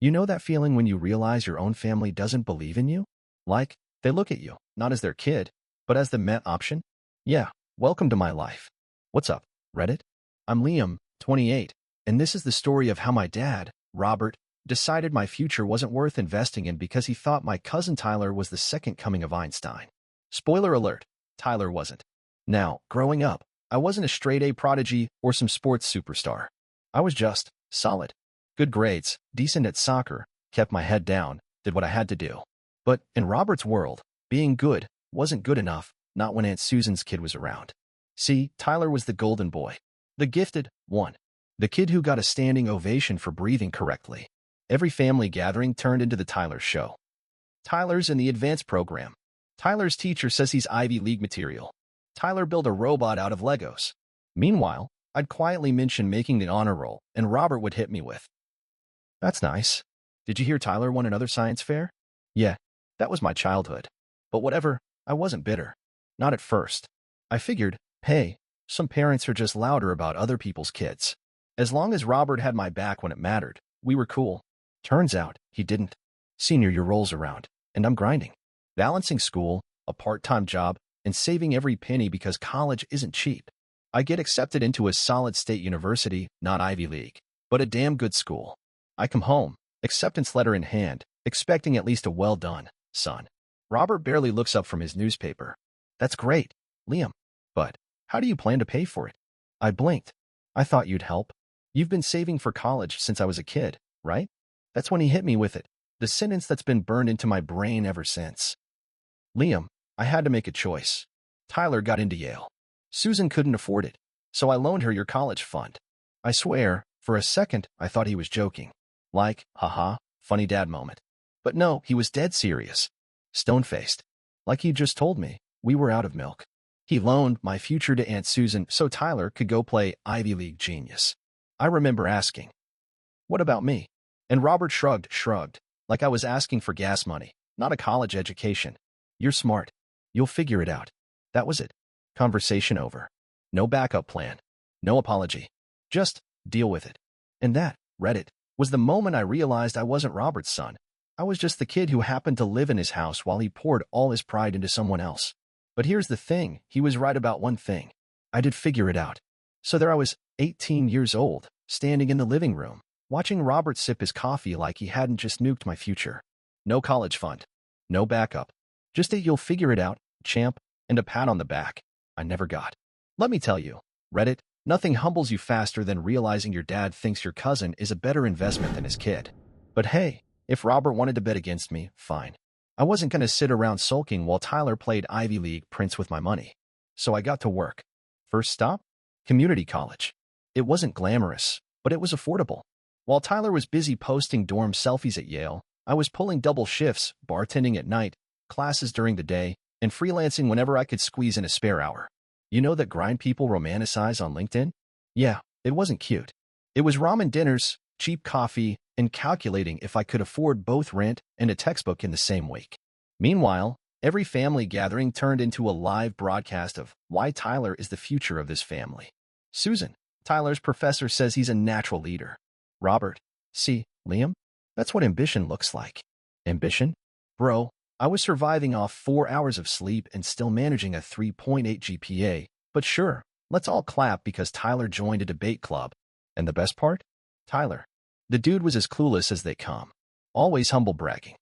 You know that feeling when you realize your own family doesn't believe in you? Like, they look at you, not as their kid, but as the met option? Yeah, welcome to my life. What's up, Reddit? I'm Liam, 28, and this is the story of how my dad, Robert, decided my future wasn't worth investing in because he thought my cousin Tyler was the second coming of Einstein. Spoiler alert, Tyler wasn't. Now, growing up, I wasn't a straight-A prodigy or some sports superstar. I was just solid. Good grades, decent at soccer, kept my head down, did what I had to do. But in Robert's world, being good wasn't good enough, not when Aunt Susan's kid was around. See, Tyler was the golden boy. The gifted one. The kid who got a standing ovation for breathing correctly. Every family gathering turned into the Tyler show. Tyler's in the advanced program. Tyler's teacher says he's Ivy League material. Tyler built a robot out of Legos. Meanwhile, I'd quietly mention making the honor roll, and Robert would hit me with, "That's nice. Did you hear Tyler won another science fair?" Yeah, that was my childhood. But whatever, I wasn't bitter. Not at first. I figured, hey, some parents are just louder about other people's kids. As long as Robert had my back when it mattered, we were cool. Turns out, he didn't. Senior year rolls around, and I'm grinding. Balancing school, a part-time job, and saving every penny because college isn't cheap. I get accepted into a solid state university, not Ivy League, but a damn good school. I come home, acceptance letter in hand, expecting at least a well done, son. Robert barely looks up from his newspaper. That's great, Liam. But how do you plan to pay for it? I blinked. I thought you'd help. You've been saving for college since I was a kid, right? That's when he hit me with it, the sentence that's been burned into my brain ever since. Liam, I had to make a choice. Tyler got into Yale. Susan couldn't afford it, so I loaned her your college fund. I swear, for a second, I thought he was joking. Like, haha, funny dad moment. But no, he was dead serious. Stone-faced. Like he just told me, we were out of milk. He loaned my future to Aunt Susan so Tyler could go play Ivy League genius. I remember asking, what about me? And Robert shrugged, like I was asking for gas money, not a college education. You're smart. You'll figure it out. That was it. Conversation over. No backup plan. No apology. Just deal with it. And that, Reddit, was the moment I realized I wasn't Robert's son. I was just the kid who happened to live in his house while he poured all his pride into someone else. But here's the thing, he was right about one thing. I did figure it out. So there I was, 18 years old, standing in the living room, watching Robert sip his coffee like he hadn't just nuked my future. No college fund. No backup. Just a "you'll figure it out, champ," and a pat on the back. I never got. Let me tell you, Reddit, nothing humbles you faster than realizing your dad thinks your cousin is a better investment than his kid. But hey, if Robert wanted to bet against me, fine. I wasn't going to sit around sulking while Tyler played Ivy League Prince with my money. So I got to work. First stop? Community college. It wasn't glamorous, but it was affordable. While Tyler was busy posting dorm selfies at Yale, I was pulling double shifts, bartending at night, classes during the day, and freelancing whenever I could squeeze in a spare hour. You know that grind people romanticize on LinkedIn? Yeah, it wasn't cute. It was ramen dinners, cheap coffee, and calculating if I could afford both rent and a textbook in the same week. Meanwhile, every family gathering turned into a live broadcast of why Tyler is the future of this family. Susan, Tyler's professor, says he's a natural leader. Robert, see, Liam? That's what ambition looks like. Ambition? Bro, I was surviving off 4 hours of sleep and still managing a 3.8 GPA, but sure, let's all clap because Tyler joined a debate club. And the best part? Tyler. The dude was as clueless as they come. Always humble bragging.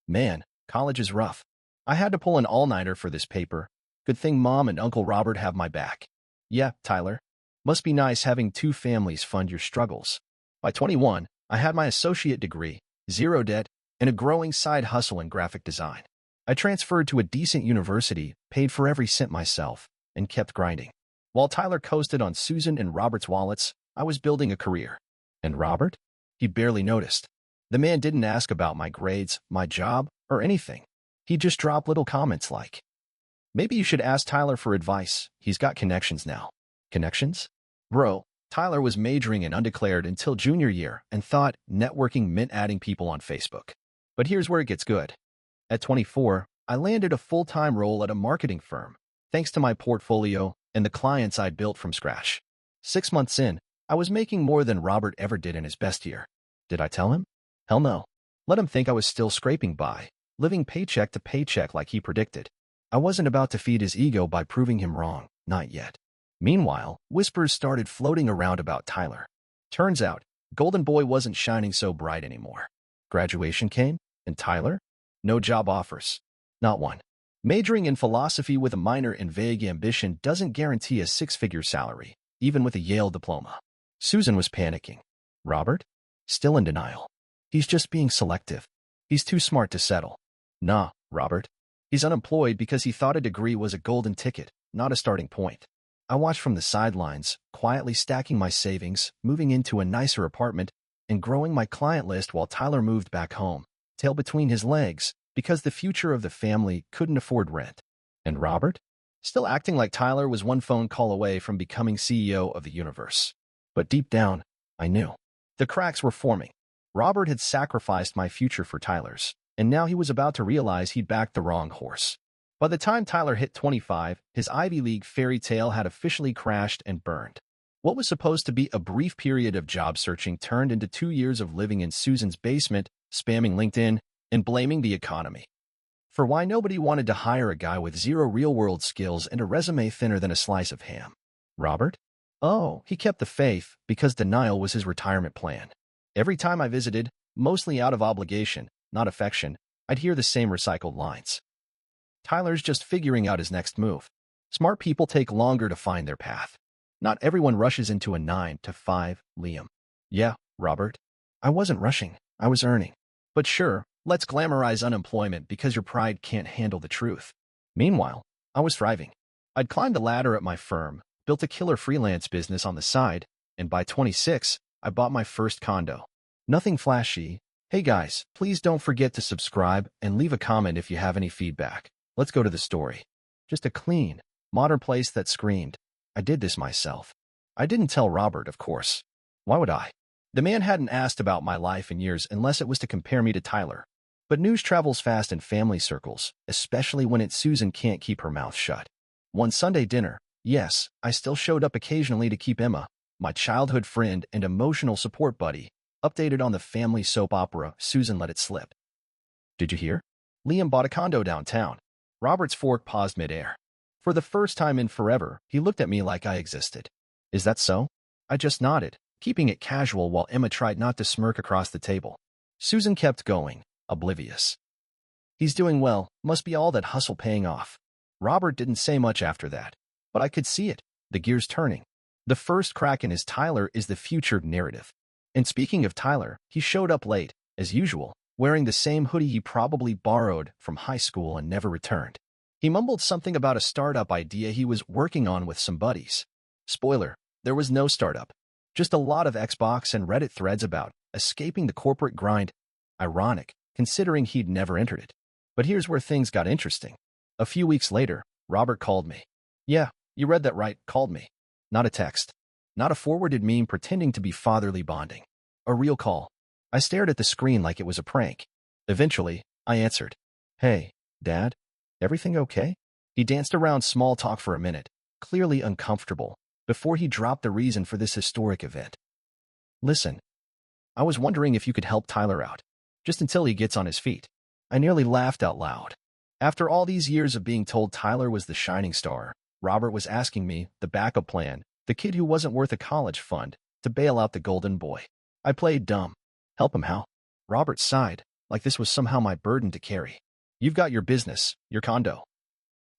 Man, college is rough. I had to pull an all-nighter for this paper. Good thing Mom and Uncle Robert have my back. Yeah, Tyler. Must be nice having two families fund your struggles. By 21, I had my associate degree, zero debt, and a growing side hustle in graphic design. I transferred to a decent university, paid for every cent myself, and kept grinding. While Tyler coasted on Susan and Robert's wallets, I was building a career. And Robert? He barely noticed. The man didn't ask about my grades, my job, or anything. He just dropped little comments like, maybe you should ask Tyler for advice. He's got connections now. Connections? Bro, Tyler was majoring in undeclared until junior year and thought networking meant adding people on Facebook. But here's where it gets good. At 24, I landed a full-time role at a marketing firm, thanks to my portfolio and the clients I'd built from scratch. 6 months in, I was making more than Robert ever did in his best year. Did I tell him? Hell no. Let him think I was still scraping by, living paycheck to paycheck like he predicted. I wasn't about to feed his ego by proving him wrong, not yet. Meanwhile, whispers started floating around about Tyler. Turns out, Golden Boy wasn't shining so bright anymore. Graduation came, and Tyler? No job offers. Not one. Majoring in philosophy with a minor in vague ambition doesn't guarantee a six-figure salary, even with a Yale diploma. Susan was panicking. Robert? Still in denial. He's just being selective. He's too smart to settle. Nah, Robert. He's unemployed because he thought a degree was a golden ticket, not a starting point. I watched from the sidelines, quietly stacking my savings, moving into a nicer apartment, and growing my client list while Tyler moved back home, tail between his legs, because the future of the family couldn't afford rent. And Robert? Still acting like Tyler was one phone call away from becoming CEO of the universe. But deep down, I knew. The cracks were forming. Robert had sacrificed my future for Tyler's, and now he was about to realize he'd backed the wrong horse. By the time Tyler hit 25, his Ivy League fairy tale had officially crashed and burned. What was supposed to be a brief period of job searching turned into 2 years of living in Susan's basement, spamming LinkedIn, and blaming the economy. For why nobody wanted to hire a guy with zero real-world skills and a resume thinner than a slice of ham. Robert? Oh, he kept the faith because denial was his retirement plan. Every time I visited, mostly out of obligation, not affection, I'd hear the same recycled lines. Tyler's just figuring out his next move. Smart people take longer to find their path. Not everyone rushes into a 9 to 5, Liam. Yeah, Robert. I wasn't rushing. I was earning. But sure, let's glamorize unemployment because your pride can't handle the truth. Meanwhile, I was thriving. I'd climbed the ladder at my firm, built a killer freelance business on the side, and by 26, I bought my first condo. Nothing flashy. Hey guys, please don't forget to subscribe and leave a comment if you have any feedback. Let's go to the story. Just a clean, modern place that screamed, I did this myself. I didn't tell Robert, of course. Why would I? The man hadn't asked about my life in years unless it was to compare me to Tyler. But news travels fast in family circles, especially when Susan can't keep her mouth shut. One Sunday dinner, yes, I still showed up occasionally to keep Emma, my childhood friend and emotional support buddy, updated on the family soap opera. Susan let it slip. Did you hear? Liam bought a condo downtown. Robert's fork paused midair. For the first time in forever, he looked at me like I existed. Is that so? I just nodded, keeping it casual while Emma tried not to smirk across the table. Susan kept going, oblivious. He's doing well, must be all that hustle paying off. Robert didn't say much after that, but I could see it, the gears turning. The first crack in his Tyler is the future narrative. And speaking of Tyler, he showed up late, as usual, wearing the same hoodie he probably borrowed from high school and never returned. He mumbled something about a startup idea he was working on with some buddies. Spoiler, there was no startup. Just a lot of Xbox and Reddit threads about escaping the corporate grind. Ironic, considering he'd never entered it. But here's where things got interesting. A few weeks later, Robert called me. Yeah, you read that right, called me. Not a text. Not a forwarded meme pretending to be fatherly bonding. A real call. I stared at the screen like it was a prank. Eventually, I answered. Hey, Dad? Everything okay? He danced around small talk for a minute, clearly uncomfortable, before he dropped the reason for this historic event. Listen, I was wondering if you could help Tyler out, just until he gets on his feet. I nearly laughed out loud. After all these years of being told Tyler was the shining star, Robert was asking me, the backup plan, the kid who wasn't worth a college fund, to bail out the golden boy. I played dumb. Help him how? Robert sighed, like this was somehow my burden to carry. You've got your business, your condo.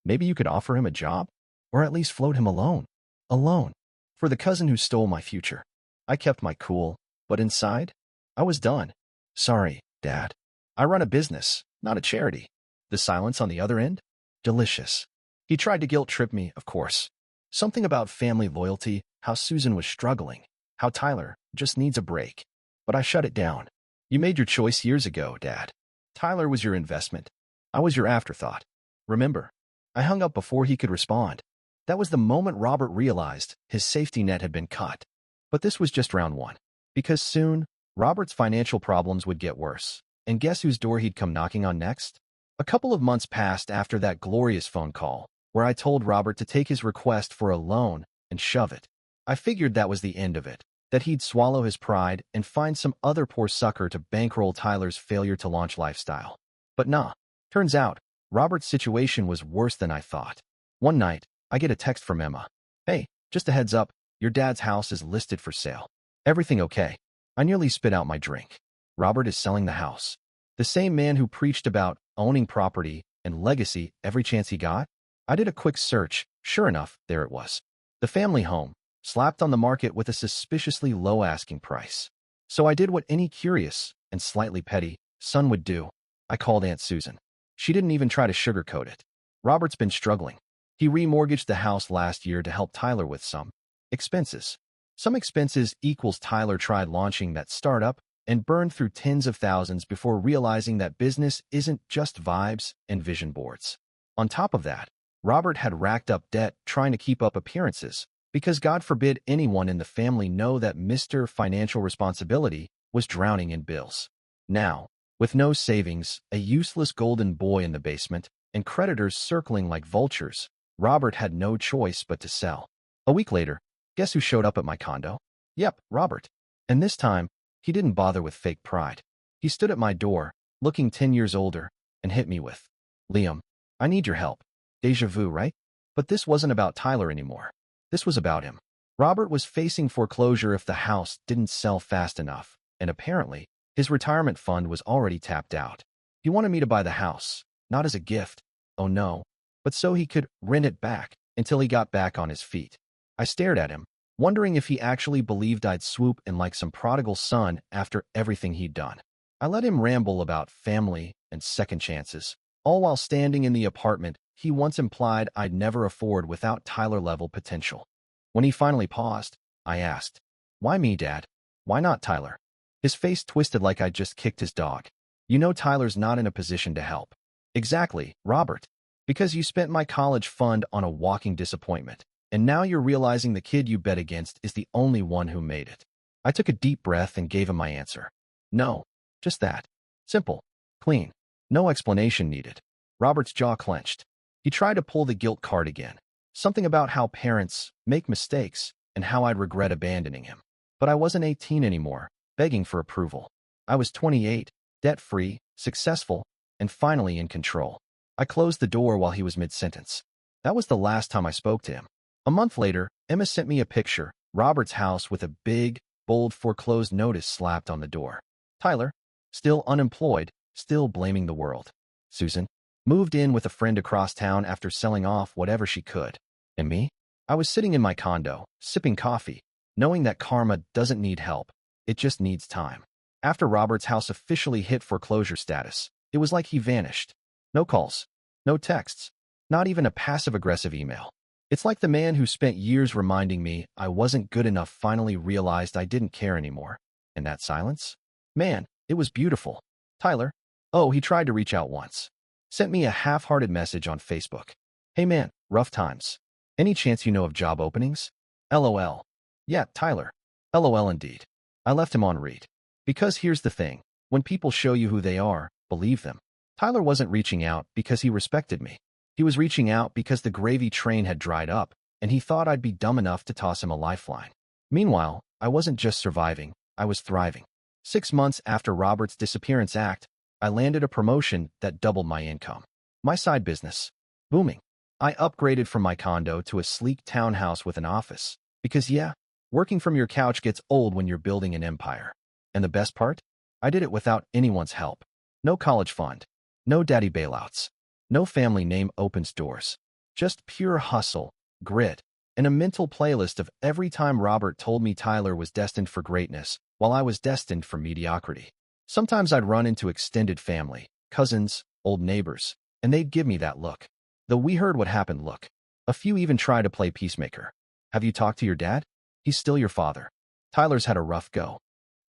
Maybe you could offer him a job? Or at least float him alone. Alone. For the cousin who stole my future. I kept my cool, but inside, I was done. Sorry, Dad. I run a business, not a charity. The silence on the other end? Delicious. He tried to guilt-trip me, of course. Something about family loyalty, how Susan was struggling, how Tyler just needs a break. But I shut it down. You made your choice years ago, Dad. Tyler was your investment. I was your afterthought. Remember? I hung up before he could respond. That was the moment Robert realized his safety net had been cut. But this was just round one. Because soon, Robert's financial problems would get worse. And guess whose door he'd come knocking on next? A couple of months passed after that glorious phone call, where I told Robert to take his request for a loan and shove it. I figured that was the end of it. that he'd swallow his pride and find some other poor sucker to bankroll Tyler's failure to launch lifestyle. But nah, turns out, Robert's situation was worse than I thought. One night, I get a text from Emma. "Hey, just a heads up, your dad's house is listed for sale. Everything okay?" I nearly spit out my drink. Robert is selling the house. The same man who preached about owning property and legacy every chance he got? I did a quick search. Sure enough, there it was. The family home, slapped on the market with a suspiciously low asking price. So I did what any curious and slightly petty son would do. I called Aunt Susan. She didn't even try to sugarcoat it. Robert's been struggling. He remortgaged the house last year to help Tyler with some expenses. Some expenses equals Tyler tried launching that startup and burned through tens of thousands before realizing that business isn't just vibes and vision boards. On top of that, Robert had racked up debt trying to keep up appearances, because God forbid anyone in the family know that Mr. Financial Responsibility was drowning in bills. Now, with no savings, a useless golden boy in the basement, and creditors circling like vultures, Robert had no choice but to sell. A week later, guess who showed up at my condo? Yep, Robert. And this time, he didn't bother with fake pride. He stood at my door, looking 10 years older, and hit me with, "Liam, I need your help." Deja vu, right? But this wasn't about Tyler anymore. This was about him. Robert was facing foreclosure if the house didn't sell fast enough, and apparently, his retirement fund was already tapped out. He wanted me to buy the house, not as a gift, oh no, but so he could rent it back until he got back on his feet. I stared at him, wondering if he actually believed I'd swoop in like some prodigal son after everything he'd done. I let him ramble about family and second chances, all while standing in the apartment he once implied I'd never afford without Tyler-level potential. When he finally paused, I asked, "Why me, Dad? Why not Tyler?" His face twisted like I'd just kicked his dog. "You know Tyler's not in a position to help." "Exactly, Robert. Because you spent my college fund on a walking disappointment, and now you're realizing the kid you bet against is the only one who made it." I took a deep breath and gave him my answer. No, just that. Simple, clean, no explanation needed. Robert's jaw clenched. He tried to pull the guilt card again. Something about how parents make mistakes and how I'd regret abandoning him. But I wasn't 18 anymore, begging for approval. I was 28, debt-free, successful, and finally in control. I closed the door while he was mid-sentence. That was the last time I spoke to him. A month later, Emma sent me a picture, Robert's house with a big, bold foreclosed notice slapped on the door. Tyler, still unemployed, still blaming the world. Susan, moved in with a friend across town after selling off whatever she could. And me? I was sitting in my condo, sipping coffee, knowing that karma doesn't need help, it just needs time. After Robert's house officially hit foreclosure status, it was like he vanished. No calls, no texts, not even a passive-aggressive email. It's like the man who spent years reminding me I wasn't good enough finally realized I didn't care anymore. And that silence? Man, it was beautiful. Tyler? Oh, he tried to reach out once. Sent me a half-hearted message on Facebook. "Hey man, rough times. Any chance you know of job openings? LOL. Yeah, Tyler. LOL indeed." I left him on read. Because here's the thing. When people show you who they are, believe them. Tyler wasn't reaching out because he respected me. He was reaching out because the gravy train had dried up, and he thought I'd be dumb enough to toss him a lifeline. Meanwhile, I wasn't just surviving, I was thriving. 6 months after Robert's disappearance act, I landed a promotion that doubled my income. My side business. Booming. I upgraded from my condo to a sleek townhouse with an office. Because yeah, working from your couch gets old when you're building an empire. And the best part? I did it without anyone's help. No college fund. No daddy bailouts. No family name opens doors. Just pure hustle, grit, and a mental playlist of every time Robert told me Tyler was destined for greatness, while I was destined for mediocrity. Sometimes I'd run into extended family, cousins, old neighbors, and they'd give me that look. The "we heard what happened" look. A few even try to play peacemaker. "Have you talked to your dad? He's still your father. Tyler's had a rough go.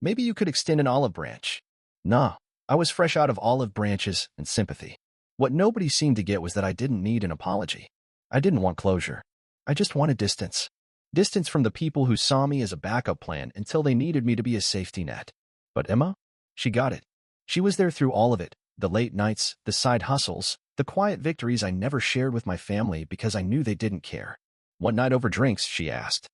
Maybe you could extend an olive branch." Nah, I was fresh out of olive branches and sympathy. What nobody seemed to get was that I didn't need an apology. I didn't want closure. I just wanted distance. Distance from the people who saw me as a backup plan until they needed me to be a safety net. But Emma? She got it. She was there through all of it, the late nights, the side hustles, the quiet victories I never shared with my family because I knew they didn't care. "One night over drinks?" she asked.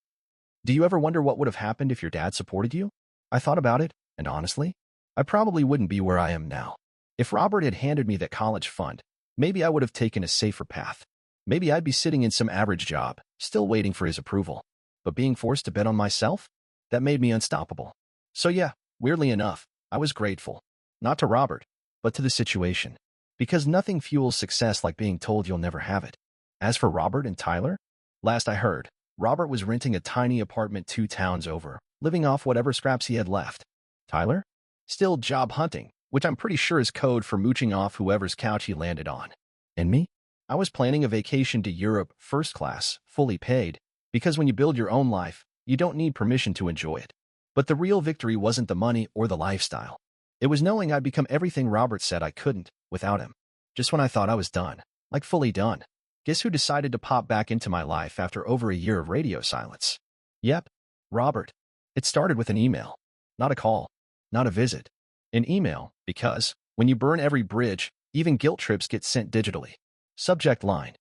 Do you ever wonder what would have happened if your dad supported you? I thought about it, and honestly, I probably wouldn't be where I am now. If Robert had handed me that college fund, maybe I would have taken a safer path. Maybe I'd be sitting in some average job, still waiting for his approval. But being forced to bet on myself? That made me unstoppable. So yeah, weirdly enough, I was grateful. Not to Robert, but to the situation. Because nothing fuels success like being told you'll never have it. As for Robert and Tyler, last I heard, Robert was renting a tiny apartment 2 towns over, living off whatever scraps he had left. Tyler? Still job hunting, which I'm pretty sure is code for mooching off whoever's couch he landed on. And me? I was planning a vacation to Europe, first class, fully paid, because when you build your own life, you don't need permission to enjoy it. But the real victory wasn't the money or the lifestyle. It was knowing I'd become everything Robert said I couldn't without him. Just when I thought I was done, like fully done. Guess who decided to pop back into my life after over a year of radio silence? Yep, Robert. It started with an email. Not a call. Not a visit. An email, because when you burn every bridge, even guilt trips get sent digitally. Subject line.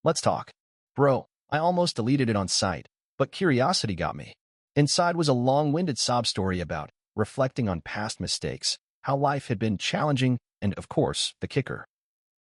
Let's talk. Bro, I almost deleted it on sight, but curiosity got me. Inside was a long-winded sob story about reflecting on past mistakes, how life had been challenging, and of course, the kicker.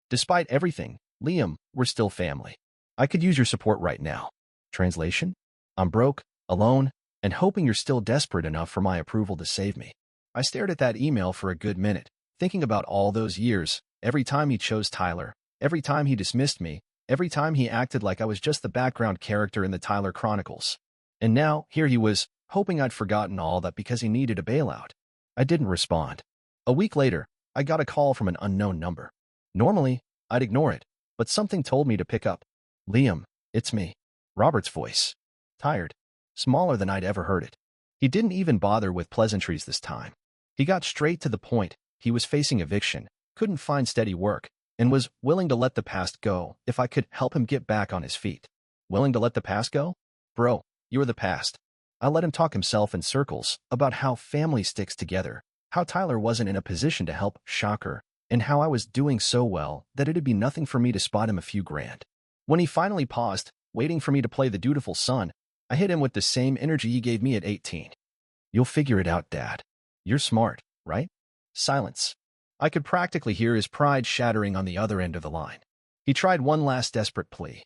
Despite everything, Liam, we're still family. I could use your support right now. Translation? I'm broke, alone, and hoping you're still desperate enough for my approval to save me. I stared at that email for a good minute, thinking about all those years, every time he chose Tyler, every time he dismissed me, every time he acted like I was just the background character in the Tyler Chronicles. And now, here he was, hoping I'd forgotten all that because he needed a bailout. I didn't respond. A week later, I got a call from an unknown number. Normally, I'd ignore it, but something told me to pick up. Liam, it's me. Robert's voice. Tired. Smaller than I'd ever heard it. He didn't even bother with pleasantries this time. He got straight to the point. He was facing eviction, couldn't find steady work, and was willing to let the past go if I could help him get back on his feet. Willing to let the past go? Bro, you're the past. I let him talk himself in circles about how family sticks together, how Tyler wasn't in a position to help, shocker, and how I was doing so well that it'd be nothing for me to spot him a few grand. When he finally paused, waiting for me to play the dutiful son, I hit him with the same energy he gave me at 18. You'll figure it out, Dad. You're smart, right? Silence. I could practically hear his pride shattering on the other end of the line. He tried one last desperate plea.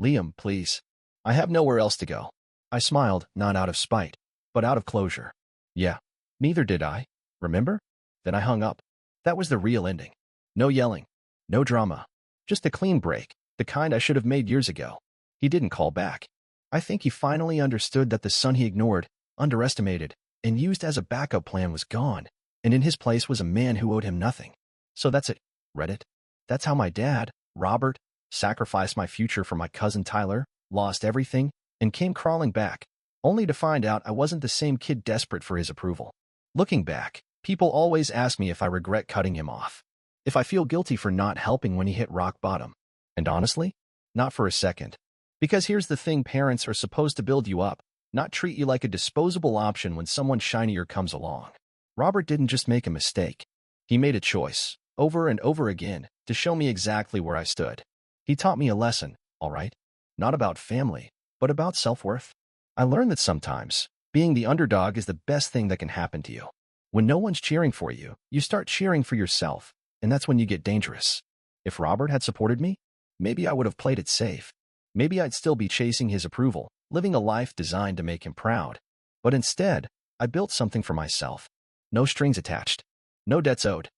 Liam, please. I have nowhere else to go. I smiled, not out of spite, but out of closure. Yeah, neither did I. Remember? Then I hung up. That was the real ending. No yelling. No drama. Just a clean break, the kind I should have made years ago. He didn't call back. I think he finally understood that the son he ignored, underestimated, and used as a backup plan was gone, and in his place was a man who owed him nothing. So that's it, Reddit. That's how my dad, Robert, sacrificed my future for my cousin Tyler, lost everything, and came crawling back, only to find out I wasn't the same kid desperate for his approval. Looking back, people always ask me if I regret cutting him off, if I feel guilty for not helping when he hit rock bottom. And honestly, not for a second. Because here's the thing, parents are supposed to build you up, not treat you like a disposable option when someone shinier comes along. Robert didn't just make a mistake. He made a choice, over and over again, to show me exactly where I stood. He taught me a lesson, all right? Not about family, but about self-worth. I learned that sometimes, being the underdog is the best thing that can happen to you. When no one's cheering for you, you start cheering for yourself, and that's when you get dangerous. If Robert had supported me, maybe I would have played it safe. Maybe I'd still be chasing his approval, living a life designed to make him proud. But instead, I built something for myself. No strings attached. No debts owed.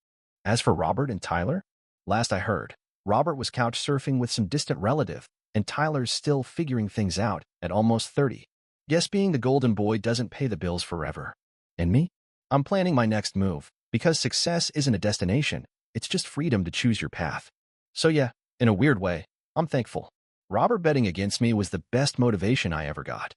As for Robert and Tyler, last I heard, Robert was couch surfing with some distant relative, and Tyler's still figuring things out at almost 30. Guess being the golden boy doesn't pay the bills forever. And me? I'm planning my next move, because success isn't a destination, it's just freedom to choose your path. So yeah, in a weird way, I'm thankful. Robert betting against me was the best motivation I ever got.